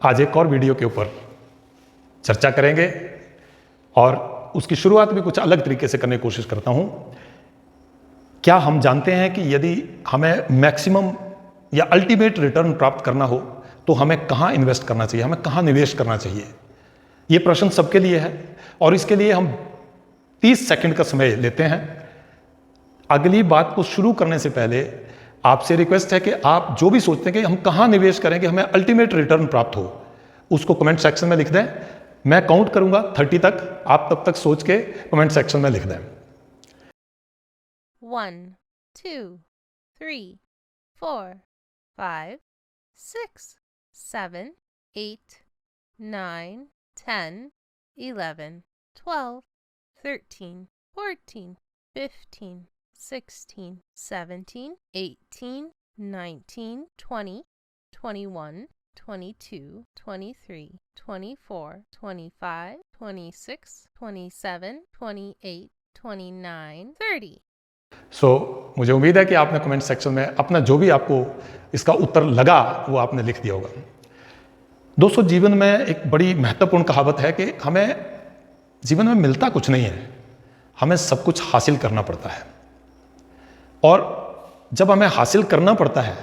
आज एक और वीडियो के ऊपर चर्चा करेंगे और उसकी शुरुआत भी कुछ अलग तरीके से करने की कोशिश करता हूं। क्या हम जानते हैं कि यदि हमें मैक्सिमम या अल्टीमेट रिटर्न प्राप्त करना हो तो हमें कहां इन्वेस्ट करना चाहिए, हमें कहां निवेश करना चाहिए? यह प्रश्न सबके लिए है और इसके लिए हम 30 सेकंड का समय लेते हैं। अगली बात को शुरू करने से पहले आपसे रिक्वेस्ट है कि आप जो भी सोचते हैं कि हम कहां निवेश करें कि हमें अल्टीमेट रिटर्न प्राप्त हो, उसको कमेंट सेक्शन में लिख दें। मैं काउंट करूंगा 30 तक, आप तब तक सोच के कमेंट सेक्शन में लिख दें। 1, 2, 3, 4, 5, 6, 7, 8, 9, 10, 11, 12, 13, 14, 15, 16, 17, 18, 19, 20, 21, 22, 23, 24, 25, 26, 27, 28, 29, 30। मुझे उम्मीद है कि आपने कमेंट सेक्शन में अपना जो भी आपको इसका उत्तर लगा वो आपने लिख दिया होगा। दोस्तों, जीवन में एक बड़ी महत्वपूर्ण कहावत है कि हमें जीवन में मिलता कुछ नहीं है, हमें सब कुछ हासिल करना पड़ता है। और जब हमें हासिल करना पड़ता है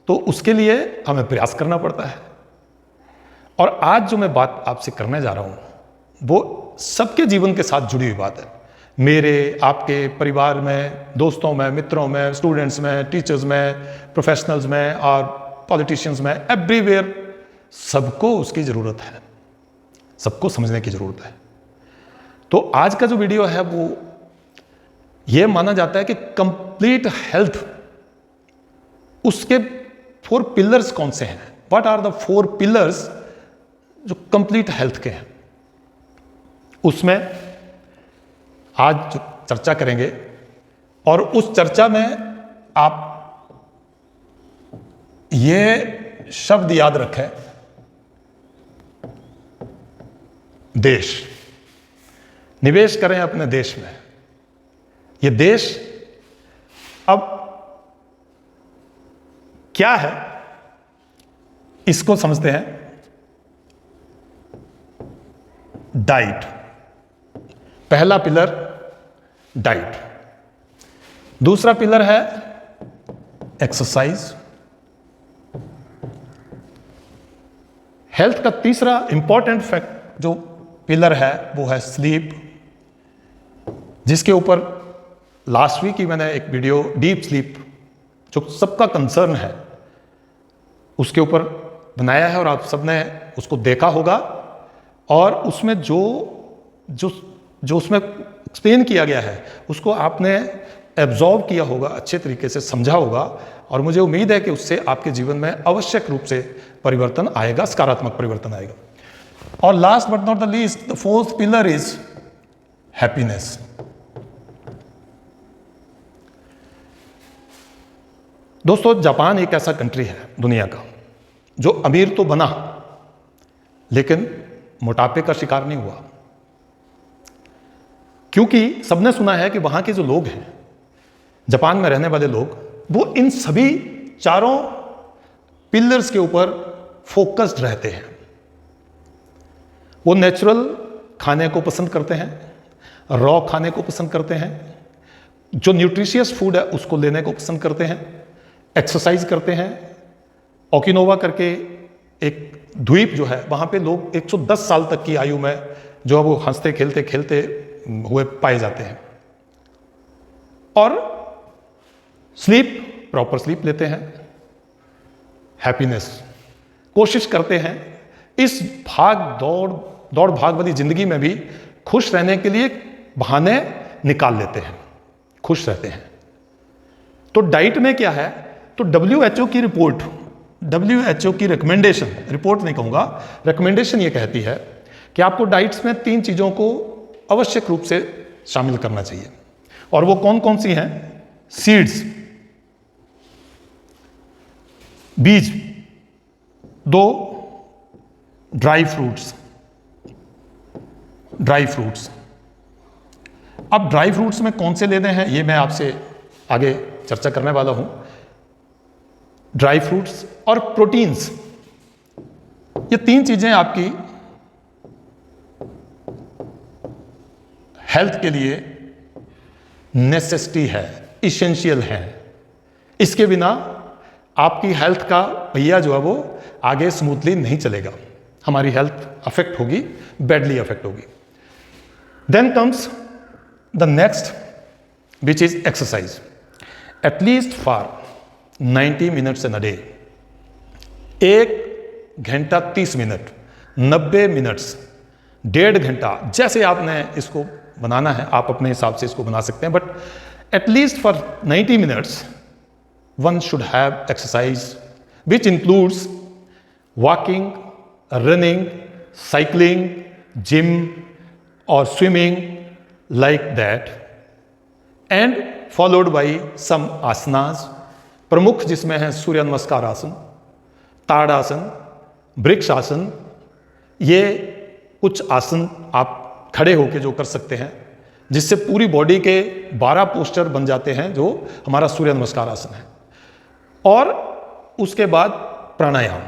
तो उसके लिए हमें प्रयास करना पड़ता है। और आज जो मैं बात आपसे करने जा रहा हूं वो सबके जीवन के साथ जुड़ी हुई बात है। मेरे, आपके परिवार में, दोस्तों में, मित्रों में, स्टूडेंट्स में, टीचर्स में, प्रोफेशनल्स में और पॉलिटिशियंस में, एवरीवेयर सबको उसकी ज़रूरत है, सबको समझने की ज़रूरत है। तो आज का जो वीडियो है वो ये माना जाता है कि कंप्लीट हेल्थ, उसके 4 पिलर्स कौन से हैं, व्हाट आर द 4 पिलर्स जो कंप्लीट हेल्थ के हैं, उसमें आज जो चर्चा करेंगे। और उस चर्चा में आप ये शब्द याद रखें, देश। निवेश करें अपने देश में। ये देश अब क्या है इसको समझते हैं। डाइट, पहला पिलर डाइट। दूसरा पिलर है एक्सरसाइज। हेल्थ का तीसरा इंपॉर्टेंट फैक्ट जो पिलर है वो है स्लीप, जिसके ऊपर लास्ट वीक ही मैंने एक वीडियो डीप स्लीप जो सबका कंसर्न है उसके ऊपर बनाया है और आप सबने उसको देखा होगा। और उसमें जो जो जो उसमें एक्सप्लेन किया गया है उसको आपने एब्जॉर्व किया होगा, अच्छे तरीके से समझा होगा। और मुझे उम्मीद है कि उससे आपके जीवन में आवश्यक रूप से परिवर्तन आएगा, सकारात्मक परिवर्तन आएगा। और last but not the least, the 4th pillar is happiness. दोस्तों, जापान एक ऐसा कंट्री है दुनिया का जो अमीर तो बना लेकिन मोटापे का शिकार नहीं हुआ, क्योंकि सबने सुना है कि वहां के जो लोग हैं, जापान में रहने वाले लोग, वो इन सभी 4 पिलर्स के ऊपर फोकस्ड रहते हैं। वो नेचुरल खाने को पसंद करते हैं, रॉ खाने को पसंद करते हैं, जो न्यूट्रिशियस फूड है उसको लेने को पसंद करते हैं, एक्सरसाइज करते हैं। ओकिनोवा करके एक द्वीप जो है वहां पे लोग 110 साल तक की आयु में जो है वो हंसते खेलते खेलते हुए पाए जाते हैं। और स्लीप, प्रॉपर स्लीप लेते हैं। हैप्पीनेस, कोशिश करते हैं इस दौड़ भाग वाली जिंदगी में भी खुश रहने के लिए बहाने निकाल लेते हैं, खुश रहते हैं। तो डाइट में क्या है, तो WHO की रिपोर्ट, WHO की रिकमेंडेशन, रिपोर्ट नहीं कहूंगा, रिकमेंडेशन ये कहती है कि आपको डाइट्स में 3 चीजों को आवश्यक रूप से शामिल करना चाहिए। और वो कौन कौन सी हैं? सीड्स, बीज, 2 ड्राई फ्रूट्स। अब ड्राई फ्रूट्स में कौन से लेने हैं ये मैं आपसे आगे चर्चा करने वाला हूं। ड्राई फ्रूट्स और प्रोटीन्स। ये 3 चीजें आपकी हेल्थ के लिए नेसेसिटी है, इसेंशियल है। इसके बिना आपकी हेल्थ का पहिया जो है वो आगे स्मूथली नहीं चलेगा, हमारी हेल्थ अफेक्ट होगी, बैडली अफेक्ट होगी। Then comes the next which is exercise, at least for 90 minutes in a day. 1 घंटा 30 मिनट, 90 मिनट्स, 1.5 घंटा, जैसे आपने इसको बनाना है आप अपने हिसाब से इसको बना सकते हैं, but at least for 90 minutes one should have exercise which includes walking, running, cycling, gym or swimming like that, and followed by some asanas, प्रमुख जिसमें है सूर्य नमस्कार आसन, ताड़ासन, वृक्ष आसन। ये कुछ आसन आप खड़े होकर जो कर सकते हैं जिससे पूरी बॉडी के 12 पोस्चर बन जाते हैं, जो हमारा सूर्य नमस्कार आसन है। और उसके बाद pranayama.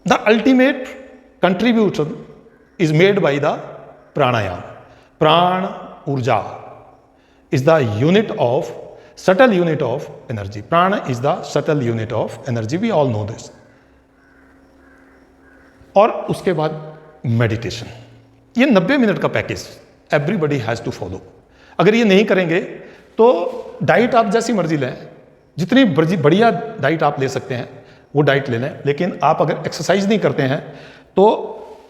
The ultimate contribution is made by the pranayama. Prana urja is the unit of, subtle unit of energy. Prana is the subtle unit of energy, we all know this. और उसके बाद मेडिटेशन। ये 90 मिनट का package everybody has to follow. अगर ये नहीं करेंगे तो डाइट आप जैसी मर्जी लें, जितनी बढ़िया डाइट आप ले सकते हैं वो डाइट ले लें, लेकिन आप अगर एक्सरसाइज नहीं करते हैं तो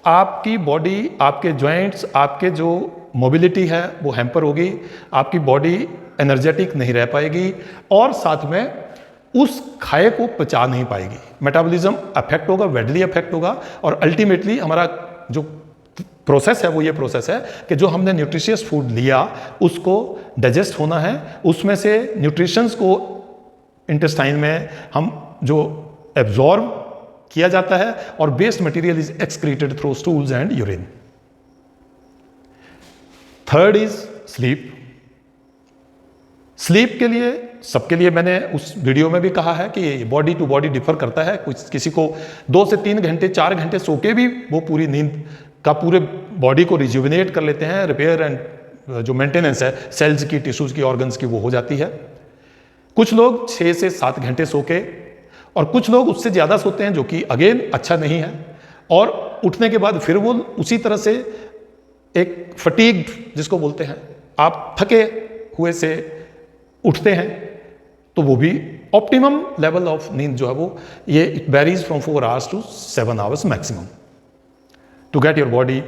आपकी बॉडी, आपके जॉइंट्स, आपके जो मोबिलिटी है वो हैम्पर होगी, आपकी बॉडी एनर्जेटिक नहीं रह पाएगी और साथ में उस खाए को पचा नहीं पाएगी। मेटाबॉलिज्म अफेक्ट होगा, वेडली अफेक्ट होगा और अल्टीमेटली हमारा जो प्रोसेस है वो ये प्रोसेस है कि जो हमने न्यूट्रिशियस फूड लिया उसको डाइजेस्ट होना है, उसमें से न्यूट्रिशंस को इंटेस्टाइन में हम जो एब्जॉर्ब किया जाता है और waste material is excreted through stools and urine. Third is sleep. Sleep के लिए सबके लिए मैंने उस वीडियो में भी कहा है कि बॉडी टू बॉडी डिफर करता है। कुछ किसी को 2 से 3 घंटे 4 घंटे सो के भी वो पूरी नींद का पूरे बॉडी को रिज्यूविनेट कर लेते हैं, रिपेयर एंड जो मेंटेनेंस है सेल्स की, टिश्यूज की, ऑर्गन्स की, वो हो जाती है। कुछ लोग 6 से 7 घंटे सो के, और कुछ लोग उससे ज़्यादा सोते हैं जो कि अगेन अच्छा नहीं है, और उठने के बाद फिर वो उसी तरह से एक फटीग्ड जिसको बोलते हैं, आप थके हुए से उठते हैं, तो वो भी ऑप्टिमम लेवल ऑफ नींद जो है वो ये it varies from 4 hours to 7 hours maximum to get your body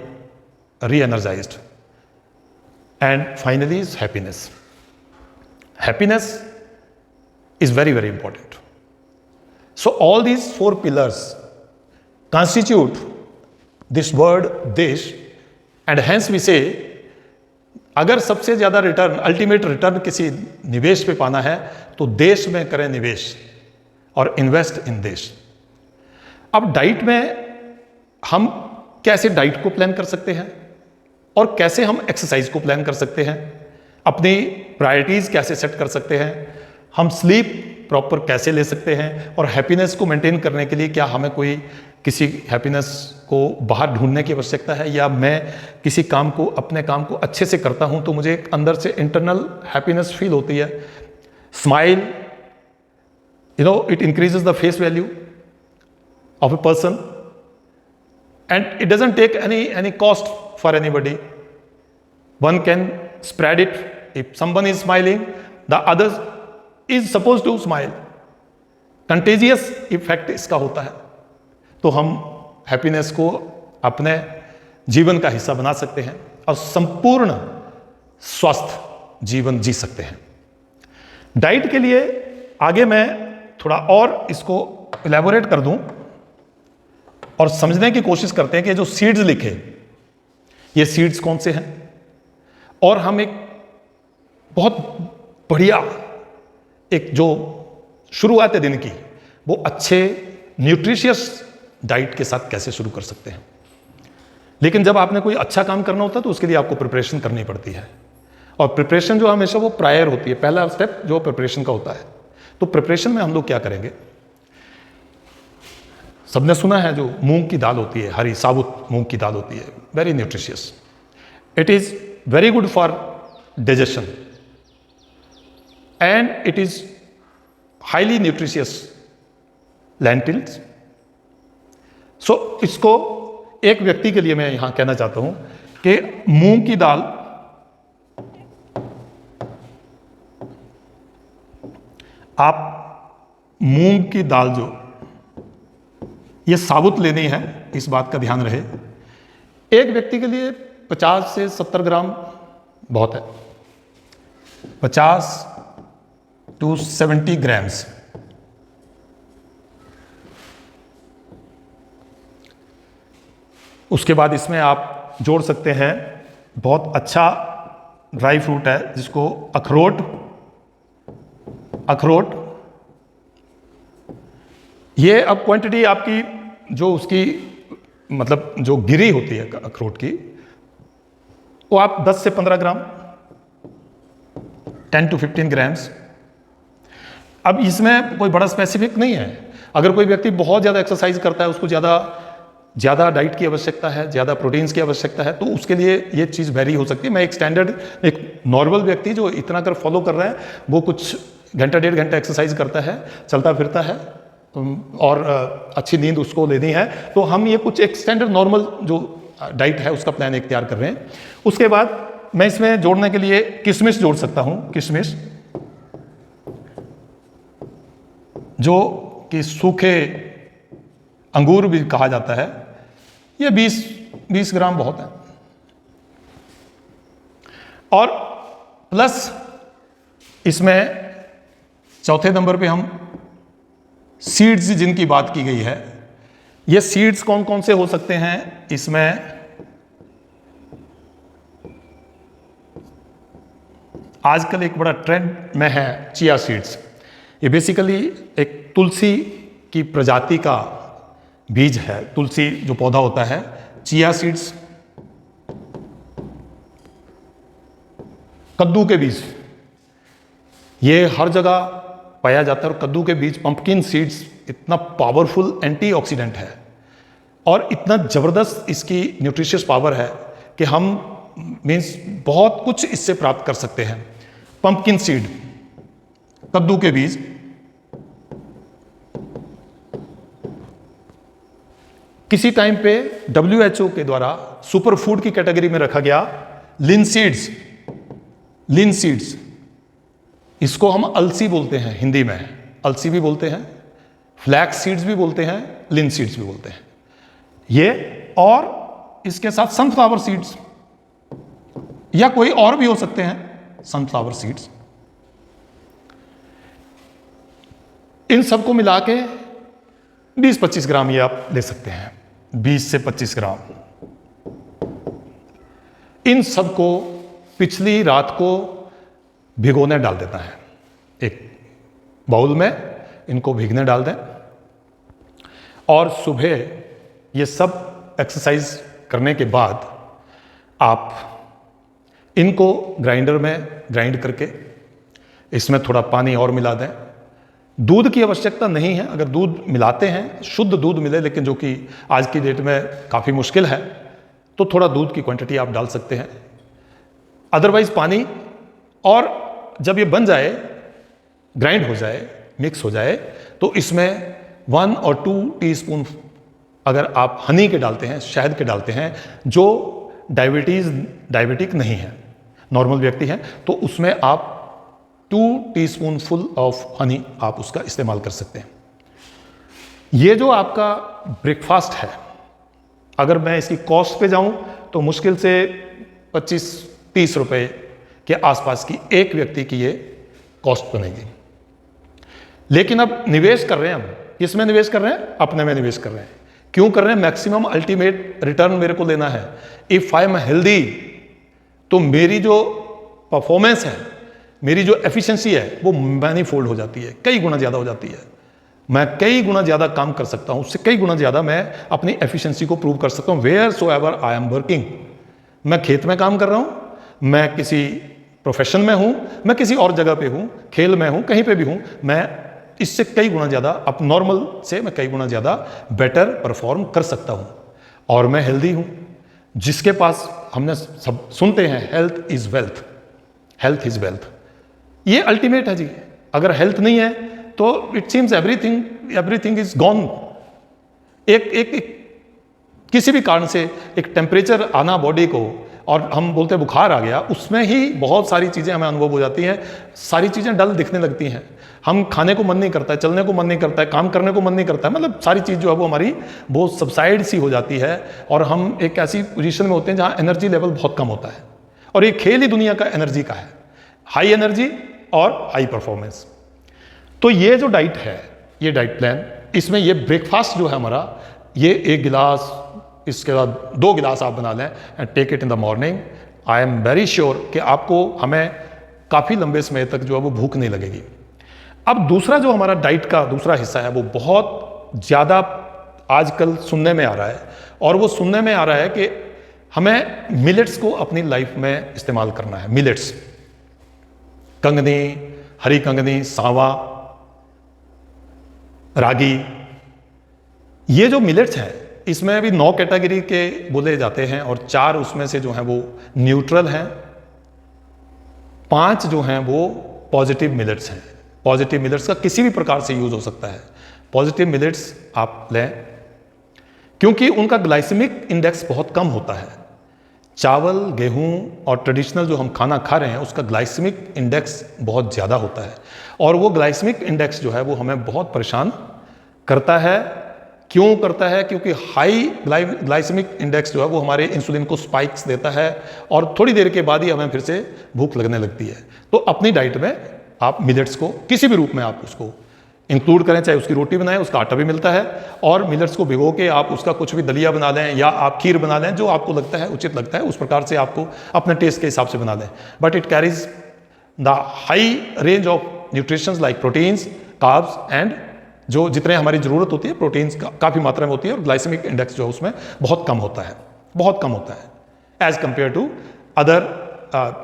reenergized. And finally is happiness. Happiness is very, very important. So all these 4 pillars constitute this word देश, and hence we say अगर सबसे ज्यादा return, ultimate return किसी निवेश पे पाना है तो देश में करें निवेश और इन्वेस्ट इन देश। अब डाइट में हम कैसे डाइट को प्लान कर सकते हैं और कैसे हम एक्सरसाइज को प्लान कर सकते हैं, अपनी प्रायोरिटीज कैसे सेट कर सकते हैं, हम स्लीप प्रॉपर कैसे ले सकते हैं, और हैप्पीनेस को मेंटेन करने के लिए क्या हमें कोई किसी हैप्पीनेस को बाहर ढूंढने की आवश्यकता है, या मैं किसी काम को, अपने काम को अच्छे से करता हूं तो मुझे अंदर से इंटरनल हैप्पीनेस फील होती है। Smile, you know, it increases the face value of a person and it doesn't take any cost for anybody. One can spread it. If someone is smiling, the others is suppose to smile. Contagious effect इसका होता है। तो हम happiness को अपने जीवन का हिस्सा बना सकते हैं और संपूर्ण स्वस्थ जीवन जी सकते हैं। डाइट के लिए आगे मैं थोड़ा और इसको इलेबोरेट कर दूं और समझने की कोशिश करते हैं कि जो सीड्स लिखे, ये सीड्स कौन से हैं, और हम एक बहुत बढ़िया एक जो शुरुआत है दिन की वो अच्छे न्यूट्रिशियस डाइट के साथ कैसे शुरू कर सकते हैं। लेकिन जब आपने कोई अच्छा काम करना होता है तो उसके लिए आपको प्रिपरेशन करनी पड़ती है, और प्रिपरेशन जो हमेशा वो प्रायर होती है, पहला स्टेप जो प्रिपरेशन का होता है। तो प्रिपरेशन में हम लोग क्या करेंगे, सबने सुना है जो मूंग की दाल होती है, हरी साबुत मूंग की दाल होती है, very nutritious, it is very good for digestion and it is highly nutritious lentils. So इसको एक व्यक्ति के लिए मैं यहां कहना चाहता हूं कि मूंग की दाल आप मूंग की दाल जो ये साबुत लेनी है, इस बात का ध्यान रहे। एक व्यक्ति के लिए 50 से 70 ग्राम बहुत है, 50 to 70 ग्राम्स। उसके बाद इसमें आप जोड़ सकते हैं, बहुत अच्छा ड्राई फ्रूट है जिसको अखरोट ये अब क्वांटिटी आपकी जो उसकी मतलब जो गिरी होती है अखरोट की, वो आप 10 से 15 ग्राम, 10 to 15 ग्राम्स। अब इसमें कोई बड़ा स्पेसिफिक नहीं है। अगर कोई व्यक्ति बहुत ज़्यादा एक्सरसाइज करता है, उसको ज़्यादा डाइट की आवश्यकता है, ज़्यादा प्रोटीन्स की आवश्यकता है, तो उसके लिए ये चीज़ वेरी हो सकती है। मैं एक स्टैंडर्ड, एक नॉर्मल व्यक्ति जो इतना कर फॉलो कर रहा है, वो कुछ घंटा 1.5 घंटा एक्सरसाइज करता है, चलता फिरता है और अच्छी नींद उसको लेनी है, तो हम ये कुछ एक स्टैंडर्ड नॉर्मल जो डाइट है उसका प्लान इख्तियार कर रहे हैं। उसके बाद मैं इसमें जोड़ने के लिए किशमिश जोड़ सकता हूं, किशमिश जो कि सूखे अंगूर भी कहा जाता है, ये 20 ग्राम बहुत है। और प्लस इसमें चौथे नंबर पे हम सीड्स जिनकी बात की गई है, ये सीड्स कौन कौन से हो सकते हैं इसमें? आजकल एक बड़ा ट्रेंड में है चिया सीड्स। ये बेसिकली एक तुलसी की प्रजाति का बीज है, तुलसी जो पौधा होता है, चिया सीड्स, कद्दू के बीज, ये हर जगह पाया जाता है। और कद्दू के बीज, पंपकिन सीड्स, इतना पावरफुल एंटीऑक्सीडेंट है और इतना ज़बरदस्त इसकी न्यूट्रिशियस पावर है कि हम मीन्स बहुत कुछ इससे प्राप्त कर सकते हैं। पंपकिन सीड, कद्दू के बीज, किसी टाइम पे WHO के द्वारा सुपर फूड की कैटेगरी में रखा गया। लिन सीड्स, इसको हम अलसी बोलते हैं, हिंदी में अलसी भी बोलते हैं, फ्लैक्स सीड्स भी बोलते हैं, लिन सीड्स भी बोलते हैं ये। और इसके साथ सनफ्लावर सीड्स या कोई और भी हो सकते हैं, सनफ्लावर सीड्स। इन सबको मिला के 20-25 ग्राम ये आप ले सकते हैं, 20 से 25 ग्राम। इन सबको पिछली रात को भिगोने डाल देता है, एक बाउल में इनको भीगने डाल दें और सुबह ये सब एक्सरसाइज करने के बाद आप इनको ग्राइंडर में ग्राइंड करके इसमें थोड़ा पानी और मिला दें। दूध की आवश्यकता नहीं है, अगर दूध मिलाते हैं शुद्ध दूध मिले, लेकिन जो कि आज की डेट में काफ़ी मुश्किल है, तो थोड़ा दूध की क्वांटिटी आप डाल सकते हैं, अदरवाइज पानी। और जब ये बन जाए, ग्राइंड हो जाए, मिक्स हो जाए, तो इसमें 1 और 2 टीस्पून अगर आप हनी के डालते हैं, शहद के डालते हैं, जो डायबिटिक नहीं है, नॉर्मल व्यक्ति हैं, तो उसमें आप 2 टीस्पून फुल ऑफ हनी आप उसका इस्तेमाल कर सकते हैं। ये जो आपका ब्रेकफास्ट है, अगर मैं इसकी कॉस्ट पे जाऊं तो मुश्किल से 25-30 रुपए के आसपास की एक व्यक्ति की ये कॉस्ट बनेगी। लेकिन अब निवेश कर रहे हैं हम, किसमें निवेश कर रहे हैं? अपने में निवेश कर रहे हैं। क्यों कर रहे हैं? मैक्सिमम अल्टीमेट रिटर्न मेरे को लेना है। इफ आई एम हेल्दी, तो मेरी जो परफॉर्मेंस है, मेरी जो एफिशिएंसी है, वो मैनीफोल्ड हो जाती है, कई गुना ज़्यादा हो जाती है। मैं कई गुना ज़्यादा काम कर सकता हूँ, उससे कई गुना ज़्यादा मैं अपनी एफिशिएंसी को प्रूव कर सकता हूँ। Where so ever I am working, मैं खेत में काम कर रहा हूँ, मैं किसी प्रोफेशन में हूँ, मैं किसी और जगह पे हूँ, खेल में हूँ, कहीं पे भी हूँ, मैं इससे कई गुना ज़्यादा, अब नॉर्मल से मैं कई गुना ज़्यादा बेटर परफॉर्म कर सकता हूँ और मैं हेल्दी हूँ। जिसके पास, हमने सब सुनते हैं health is wealth, health is wealth, ये अल्टीमेट है जी। अगर हेल्थ नहीं है तो it seems everything is gone. एक किसी भी कारण से एक टेम्परेचर आना बॉडी को, और हम बोलते हैं बुखार आ गया, उसमें ही बहुत सारी चीज़ें हमें अनुभव हो जाती हैं, सारी चीज़ें डल दिखने लगती हैं। हम खाने को मन नहीं करता है, चलने को मन नहीं करता है, काम करने को मन नहीं करता है, मतलब सारी चीज़ जो है वो हमारी बहुत सबसाइड सी हो जाती है और हम एक ऐसी पोजीशन में होते हैं जहाँ एनर्जी लेवल बहुत कम होता है। और ये खेल ही दुनिया का एनर्जी का है, हाई एनर्जी और हाई परफॉर्मेंस। तो ये जो डाइट है, ये डाइट प्लान, इसमें ये ब्रेकफास्ट जो है हमारा, ये 1 गिलास, इसके बाद 2 गिलास आप बना लें and take it in the morning. I am very sure कि आपको, हमें काफ़ी लंबे समय तक जो है वो भूख नहीं लगेगी। अब दूसरा जो हमारा डाइट का दूसरा हिस्सा है, वो बहुत ज़्यादा आजकल सुनने में आ रहा है, और वो सुनने में आ रहा है कि हमें मिलेट्स को अपनी लाइफ में इस्तेमाल करना है। मिलेट्स, कंगनी, हरी कंगनी, सांवा, रागी, ये जो मिलेट्स हैं, इसमें अभी 9 कैटेगरी के बोले जाते हैं और 4 उसमें से जो हैं वो न्यूट्रल हैं, 5 जो हैं वो पॉजिटिव मिलेट्स हैं। पॉजिटिव मिलेट्स का किसी भी प्रकार से यूज हो सकता है। पॉजिटिव मिलेट्स आप लें क्योंकि उनका ग्लाइसेमिक इंडेक्स बहुत कम होता है। चावल, गेहूं और ट्रेडिशनल जो हम खाना खा रहे हैं, उसका ग्लाइसेमिक इंडेक्स बहुत ज़्यादा होता है, और वो ग्लाइसेमिक इंडेक्स जो है वो हमें बहुत परेशान करता है। क्यों करता है? क्योंकि हाई ग्लाइसेमिक इंडेक्स जो है वो हमारे इंसुलिन को स्पाइक्स देता है और थोड़ी देर के बाद ही हमें फिर से भूख लगने लगती है। तो अपनी डाइट में आप मिलेट्स को किसी भी रूप में आप उसको इंक्लूड करें, चाहे उसकी रोटी बनाएं, उसका आटा भी मिलता है, और मिलेट्स को भिगो के आप उसका कुछ भी दलिया बना लें या आप खीर बना लें, जो आपको लगता है उचित लगता है उस प्रकार से आपको अपने टेस्ट के हिसाब से बना लें। But it carries the high range of nutritions like proteins, carbs and जो जितने हमारी ज़रूरत होती है प्रोटीन्स काफ़ी मात्रा में होती है, और ग्लाइसेमिक इंडेक्स जो है उसमें बहुत कम होता है, बहुत कम होता है एज कंपेयर टू अदर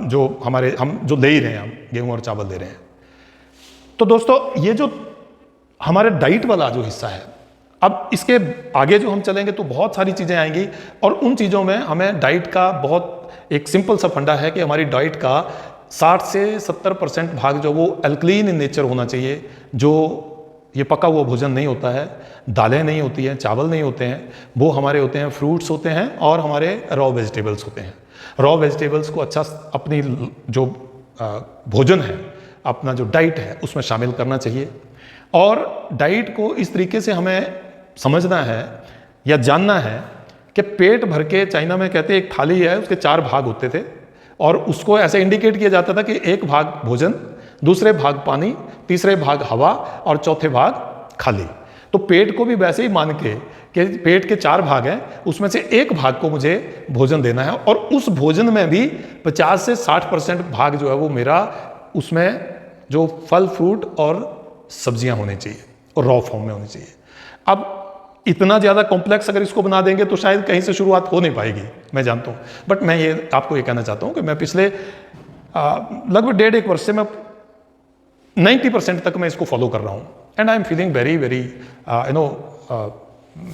जो हमारे, हम जो ले ही रहे हैं, हम गेहूं और चावल ले रहे हैं। तो दोस्तों, ये जो हमारे डाइट वाला जो हिस्सा है, अब इसके आगे जो हम चलेंगे तो बहुत सारी चीज़ें आएंगी, और उन चीज़ों में हमें डाइट का बहुत एक सिंपल सा फंडा है कि हमारी डाइट का 60 से 70% भाग जो वो अल्कलीन इन नेचर होना चाहिए। जो ये पका हुआ भोजन नहीं होता है, दालें नहीं होती हैं, चावल नहीं होते हैं, वो हमारे होते हैं फ्रूट्स होते हैं और हमारे रॉ वेजिटेबल्स होते हैं। रॉ वेजिटेबल्स को अच्छा अपनी जो भोजन है, अपना जो डाइट है उसमें शामिल करना चाहिए। और डाइट को इस तरीके से हमें समझना है या जानना है कि पेट भर के, चाइना में कहते हैं एक थाली है, उसके 4 भाग होते थे, और उसको ऐसे इंडिकेट किया जाता था कि 1 भाग भोजन, दूसरे भाग पानी, तीसरे भाग हवा और चौथे भाग खाली। तो पेट को भी वैसे ही मान के कि पेट के 4 भाग हैं, उसमें से 1 भाग को मुझे भोजन देना है, और उस भोजन में भी 50 से 60% भाग जो है वो मेरा, उसमें जो फल फ्रूट और सब्जियां होनी चाहिए और रॉ फॉर्म में होनी चाहिए। अब इतना ज़्यादा कॉम्प्लेक्स अगर इसको बना देंगे तो शायद कहीं से शुरुआत हो नहीं पाएगी, मैं जानता हूँ। बट मैं ये आपको ये कहना चाहता हूँ कि मैं पिछले लगभग 1.5 वर्ष से मैं 90% तक मैं इसको फॉलो कर रहा हूँ, and I am feeling very very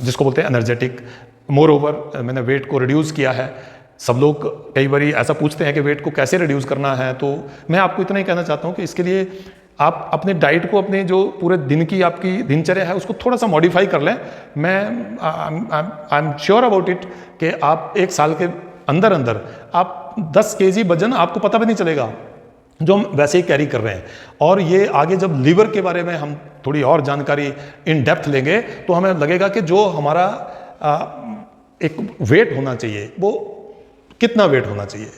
जिसको बोलते हैं एनर्जेटिक। मोर ओवर मैंने वेट को रिड्यूस किया है। सब लोग कई बार ऐसा पूछते हैं कि वेट को कैसे रिड्यूस करना है, तो मैं आपको इतना ही कहना चाहता हूँ कि इसके लिए आप अपने डाइट को, अपने जो पूरे दिन की आपकी दिनचर्या है उसको थोड़ा सा मॉडिफाई कर लें। मैं I am sure about it कि आप 1 साल के अंदर अंदर आप 10 kg वजन आपको पता भी नहीं चलेगा, जो हम वैसे ही कैरी कर रहे हैं। और ये आगे जब लीवर के बारे में हम थोड़ी और जानकारी इन डेप्थ लेंगे तो हमें लगेगा कि जो हमारा एक वेट होना चाहिए वो कितना वेट होना चाहिए,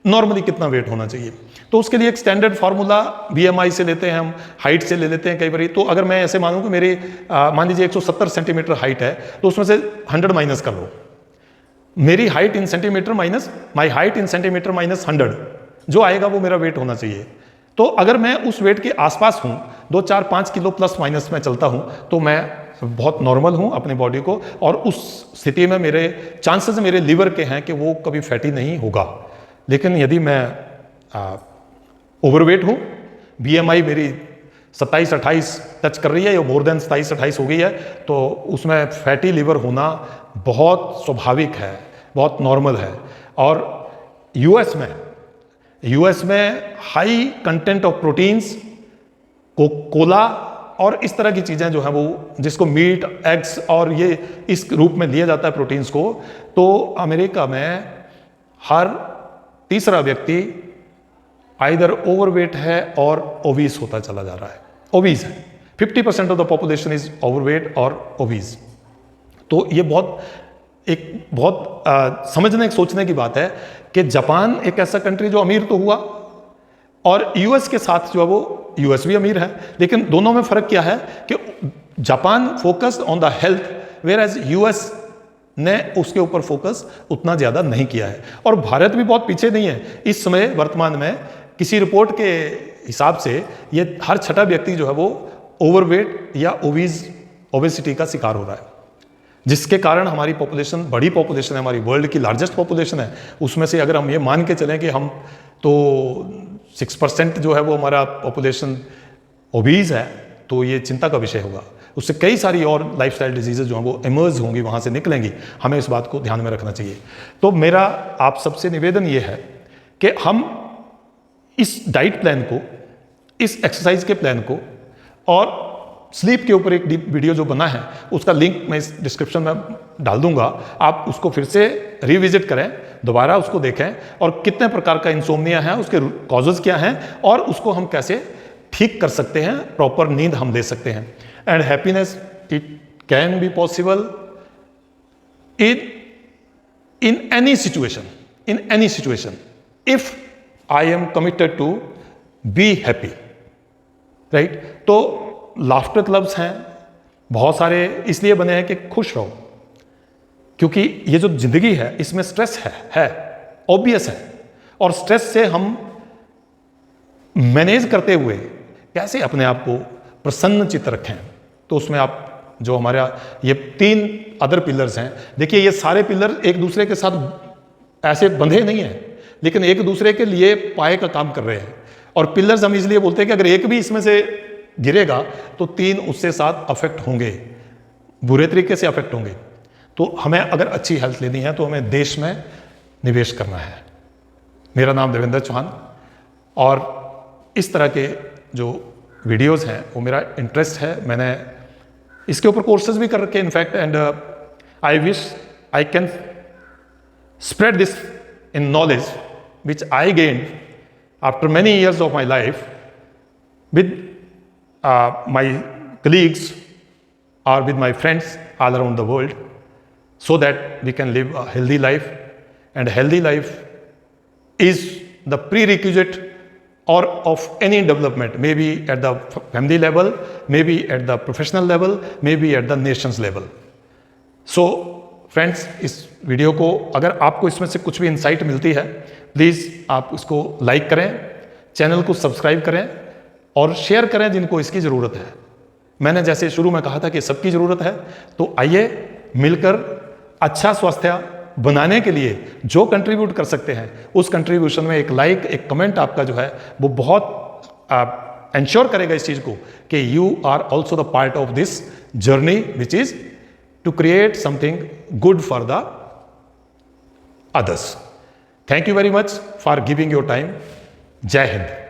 नॉर्मली कितना वेट होना चाहिए। तो उसके लिए एक स्टैंडर्ड फार्मूला BMI से लेते हैं हम, हाइट से ले लेते हैं कई बार। तो अगर मैं ऐसे मानूं कि मेरी मान लीजिए 170 सेंटीमीटर हाइट है, तो उसमें से 100 माइनस कर लो, मेरी height in centimetre minus my height in centimetre minus 100, जो आएगा वो मेरा वेट होना चाहिए। तो अगर मैं उस वेट के आसपास हूँ, 2, 4, 5 किलो प्लस माइनस में चलता हूँ, तो मैं बहुत नॉर्मल हूँ अपने बॉडी को, और उस स्थिति में मेरे चांसेस मेरे लीवर के हैं कि वो कभी फैटी नहीं होगा। लेकिन यदि मैं ओवरवेट हूँ, BMI मेरी 27-28 टच कर रही है या मोर देन 27-28 हो गई है, तो उसमें फैटी लिवर होना बहुत स्वाभाविक है, बहुत नॉर्मल है। और यूएस में high content of proteins, Cola और इस तरह की चीज़ें जो हैं वो, जिसको मीट, एग्स और ये इस रूप में लिया जाता है प्रोटीन्स को, तो अमेरिका में हर तीसरा व्यक्ति आइदर ओवरवेट है और ओबीस होता चला जा रहा है। ओबीस है, 50% of the population is overweight और ओबीस। तो ये बहुत समझने सोचने की बात है कि जापान एक ऐसा कंट्री जो अमीर तो हुआ, और यूएस के साथ जो है वो, यूएस भी अमीर है, लेकिन दोनों में फर्क क्या है कि Japan focused on the health, whereas US ने उसके ऊपर फोकस उतना ज्यादा नहीं किया है। और भारत भी बहुत पीछे नहीं है इस समय। वर्तमान में किसी रिपोर्ट के हिसाब से ये हर छठा व्यक्ति जो है वो ओवरवेट या ओबेसिटी का शिकार हो रहा है, जिसके कारण हमारी पॉपुलेशन, बड़ी पॉपुलेशन है, हमारी वर्ल्ड की लार्जेस्ट पॉपुलेशन है, उसमें से अगर हम ये मान के चलें कि हम तो 6% जो है वो हमारा पॉपुलेशन ओबीज है, तो ये चिंता का विषय होगा। उससे कई सारी और लाइफस्टाइल डिजीजेज जो हैं वो इमर्ज होंगी, वहाँ से निकलेंगी। हमें इस बात को ध्यान में रखना चाहिए। तो मेरा आप सबसे निवेदन ये है कि हम इस डाइट प्लान को, इस एक्सरसाइज के प्लान को, और स्लीप के ऊपर एक डीप वीडियो जो बना है उसका लिंक मैं इस डिस्क्रिप्शन में डाल दूंगा, आप उसको फिर से रिविजिट करें, दोबारा उसको देखें, और कितने प्रकार का इंसोम्निया है, उसके कॉजेज क्या हैं, और उसको हम कैसे ठीक कर सकते हैं, प्रॉपर नींद हम ले सकते हैं। And happiness it can be possible in any situation if I am committed to be happy, right. तो लाफ्टर क्लब्स हैं बहुत सारे, इसलिए बने हैं कि खुश रहो, क्योंकि ये जो जिंदगी है इसमें स्ट्रेस है ऑब्वियस है, और स्ट्रेस से हम मैनेज करते हुए कैसे अपने आप को प्रसन्न चित्त रखें, तो उसमें आप जो हमारा ये 3 अदर पिलर्स हैं, देखिए ये सारे पिलर एक दूसरे के साथ ऐसे बंधे नहीं हैं, लेकिन एक दूसरे के लिए पाए का काम कर रहे हैं। और पिलर्स हम इसलिए बोलते हैं कि अगर एक भी इसमें से गिरेगा तो 3 उससे साथ अफेक्ट होंगे, बुरे तरीके से अफेक्ट होंगे। तो हमें अगर अच्छी हेल्थ लेनी है तो हमें देश में निवेश करना है। मेरा नाम देवेंद्र चौहान, और इस तरह के जो वीडियोस हैं वो मेरा इंटरेस्ट है। मैंने इसके ऊपर कोर्सेज भी कर रखे in fact, and I wish I can spread this in knowledge which I gained after many years of my life with my colleagues or with my friends all around the world, so that we can live a healthy life. And healthy life is the prerequisite or of any development, maybe at the family level, maybe at the professional level, maybe at the nation's level. So friends, इस video को अगर आपको इसमें से कुछ भी insight मिलती है, प्लीज़ आप उसको लाइक करें, चैनल को सब्सक्राइब करें और शेयर करें जिनको इसकी ज़रूरत है। मैंने जैसे शुरू में कहा था कि सबकी ज़रूरत है, तो आइए मिलकर अच्छा स्वास्थ्य बनाने के लिए जो कंट्रीब्यूट कर सकते हैं, उस कंट्रीब्यूशन में एक लाइक, एक कमेंट आपका जो है वो बहुत इंश्योर करेगा इस चीज़ को कि you are also the part of this journey which is to create something good for the others. Thank you very much for giving your time. जय हिंद।